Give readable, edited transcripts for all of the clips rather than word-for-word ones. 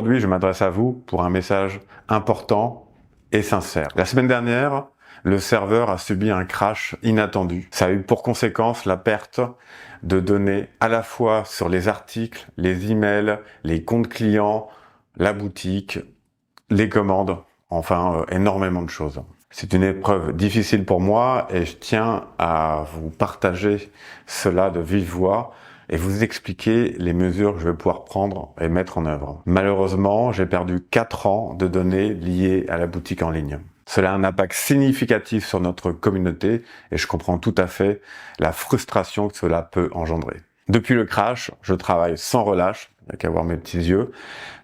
Aujourd'hui, je m'adresse à vous pour un message important et sincère. La semaine dernière, le serveur a subi un crash inattendu. Ça a eu pour conséquence la perte de données à la fois sur les articles, les emails, les comptes clients, la boutique, les commandes, enfin énormément de choses. C'est une épreuve difficile pour moi et je tiens à vous partager cela de vive voix et vous expliquer les mesures que je vais pouvoir prendre et mettre en œuvre. Malheureusement, j'ai perdu 4 ans de données liées à la boutique en ligne. Cela a un impact significatif sur notre communauté et je comprends tout à fait la frustration que cela peut engendrer. Depuis le crash, je travaille sans relâche, il n'y a qu'à voir mes petits yeux,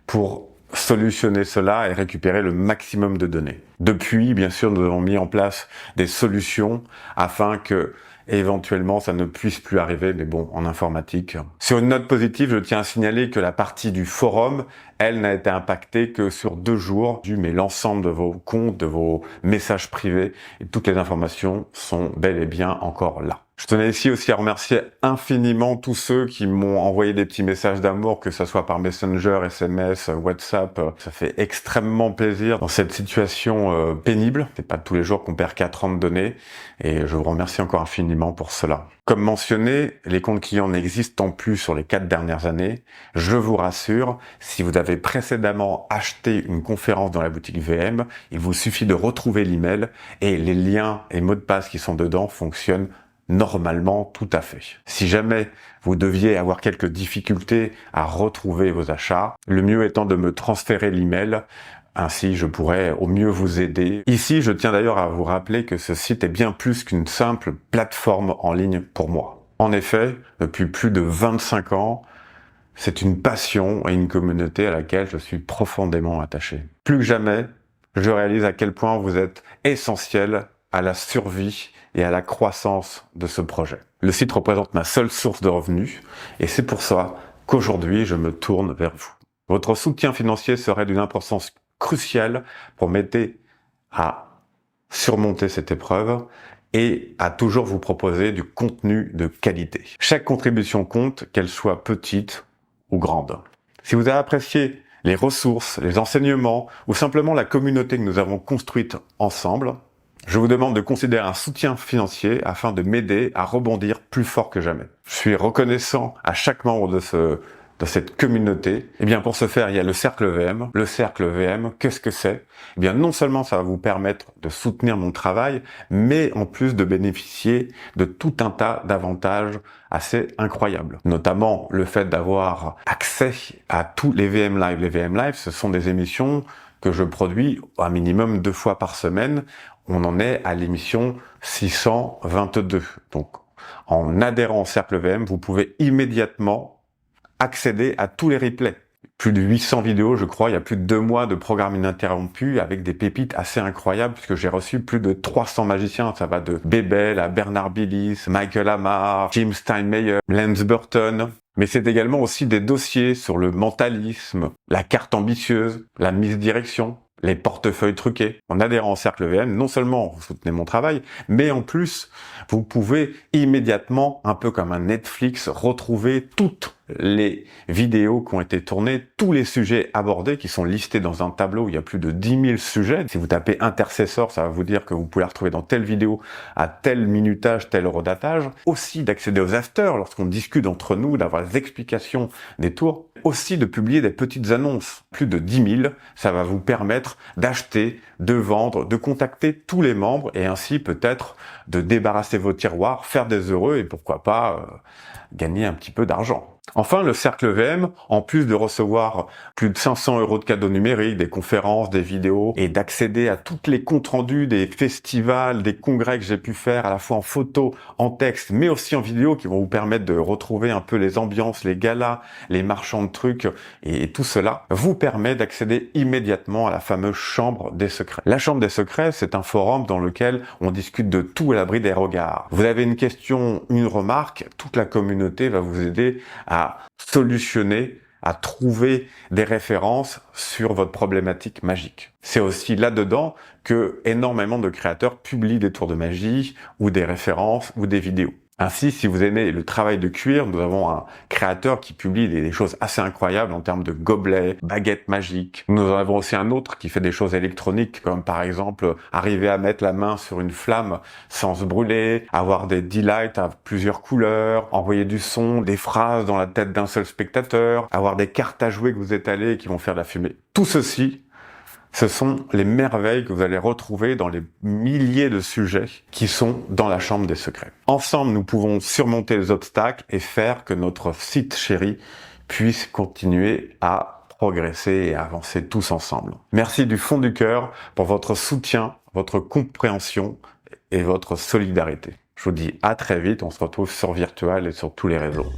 pour solutionner cela et récupérer le maximum de données. Depuis, bien sûr, nous avons mis en place des solutions afin que éventuellement ça ne puisse plus arriver, mais bon, en informatique. Sur une note positive, je tiens à signaler que la partie du forum, elle n'a été impactée que sur 2 jours, mais l'ensemble de vos comptes, de vos messages privés et toutes les informations sont bel et bien encore là. Je tenais ici aussi à remercier infiniment tous ceux qui m'ont envoyé des petits messages d'amour, que ce soit par Messenger, SMS, WhatsApp. Ça fait extrêmement plaisir dans cette situation pénible. C'est pas tous les jours qu'on perd 4 ans de données et je vous remercie encore infiniment pour cela. Comme mentionné, les comptes clients n'existant plus sur les 4 dernières années. Je vous rassure, si vous avez précédemment acheté une conférence dans la boutique VM, il vous suffit de retrouver l'email et les liens et mots de passe qui sont dedans fonctionnent normalement tout à fait. Si jamais vous deviez avoir quelques difficultés à retrouver vos achats, le mieux étant de me transférer l'email, ainsi je pourrais au mieux vous aider. Ici, je tiens d'ailleurs à vous rappeler que ce site est bien plus qu'une simple plateforme en ligne pour moi. En effet, depuis plus de 25 ans, c'est une passion et une communauté à laquelle je suis profondément attaché. Plus que jamais, je réalise à quel point vous êtes essentiel à la survie et à la croissance de ce projet. Le site représente ma seule source de revenus et c'est pour ça qu'aujourd'hui je me tourne vers vous. Votre soutien financier serait d'une importance cruciale pour m'aider à surmonter cette épreuve et à toujours vous proposer du contenu de qualité. Chaque contribution compte, qu'elle soit petite ou grande. Si vous avez apprécié les ressources, les enseignements ou simplement la communauté que nous avons construite ensemble, je vous demande de considérer un soutien financier afin de m'aider à rebondir plus fort que jamais. Je suis reconnaissant à chaque membre de cette communauté. Et bien pour ce faire, il y a le Cercle VM. Le Cercle VM, qu'est-ce que c'est? Eh bien non seulement ça va vous permettre de soutenir mon travail, mais en plus de bénéficier de tout un tas d'avantages assez incroyables. Notamment le fait d'avoir accès à tous les VM Live. Les VM Live, ce sont des émissions que je produis un minimum 2 fois par semaine. On en est à l'émission 622. Donc, en adhérant au Cercle VM, vous pouvez immédiatement accéder à tous les replays. Plus de 800 vidéos, je crois. Il y a plus de 2 mois de programme ininterrompu avec des pépites assez incroyables puisque j'ai reçu plus de 300 magiciens. Ça va de Bebel à Bernard Billis, Michael Amar, Jim Steinmeier, Lance Burton. Mais c'est également aussi des dossiers sur le mentalisme, la carte ambitieuse, la misdirection, les portefeuilles truqués. En adhérant au Cercle VM, non seulement vous soutenez mon travail, mais en plus, vous pouvez immédiatement, un peu comme un Netflix, retrouver toutes les vidéos qui ont été tournées, tous les sujets abordés qui sont listés dans un tableau où il y a plus de 10 000 sujets. Si vous tapez intercesseur, ça va vous dire que vous pouvez la retrouver dans telle vidéo, à tel minutage, tel horodatage. Aussi d'accéder aux afters lorsqu'on discute entre nous, d'avoir les explications des tours. Aussi de publier des petites annonces. Plus de 10 000, ça va vous permettre d'acheter, de vendre, de contacter tous les membres et ainsi peut-être de débarrasser vos tiroirs, faire des heureux et pourquoi pas gagner un petit peu d'argent. Enfin, le Cercle VM, en plus de recevoir plus de 500 € de cadeaux numériques, des conférences, des vidéos, et d'accéder à tous les comptes rendus des festivals, des congrès que j'ai pu faire, à la fois en photo, en texte, mais aussi en vidéo, qui vont vous permettre de retrouver un peu les ambiances, les galas, les marchands de trucs, et tout cela vous permet d'accéder immédiatement à la fameuse Chambre des Secrets. La Chambre des Secrets, c'est un forum dans lequel on discute de tout à l'abri des regards. Vous avez une question, une remarque, toute la communauté va vous aider à solutionner, à trouver des références sur votre problématique magique. C'est aussi là-dedans que énormément de créateurs publient des tours de magie ou des références ou des vidéos. Ainsi, si vous aimez le travail de cuir, nous avons un créateur qui publie des choses assez incroyables en termes de gobelets, baguettes magiques. Nous en avons aussi un autre qui fait des choses électroniques, comme par exemple arriver à mettre la main sur une flamme sans se brûler, avoir des D-lights à plusieurs couleurs, envoyer du son, des phrases dans la tête d'un seul spectateur, avoir des cartes à jouer que vous étalez et qui vont faire de la fumée. Tout ceci, ce sont les merveilles que vous allez retrouver dans les milliers de sujets qui sont dans la chambre des secrets. Ensemble, nous pouvons surmonter les obstacles et faire que notre site chéri puisse continuer à progresser et à avancer tous ensemble. Merci du fond du cœur pour votre soutien, votre compréhension et votre solidarité. Je vous dis à très vite, on se retrouve sur Virtual et sur tous les réseaux.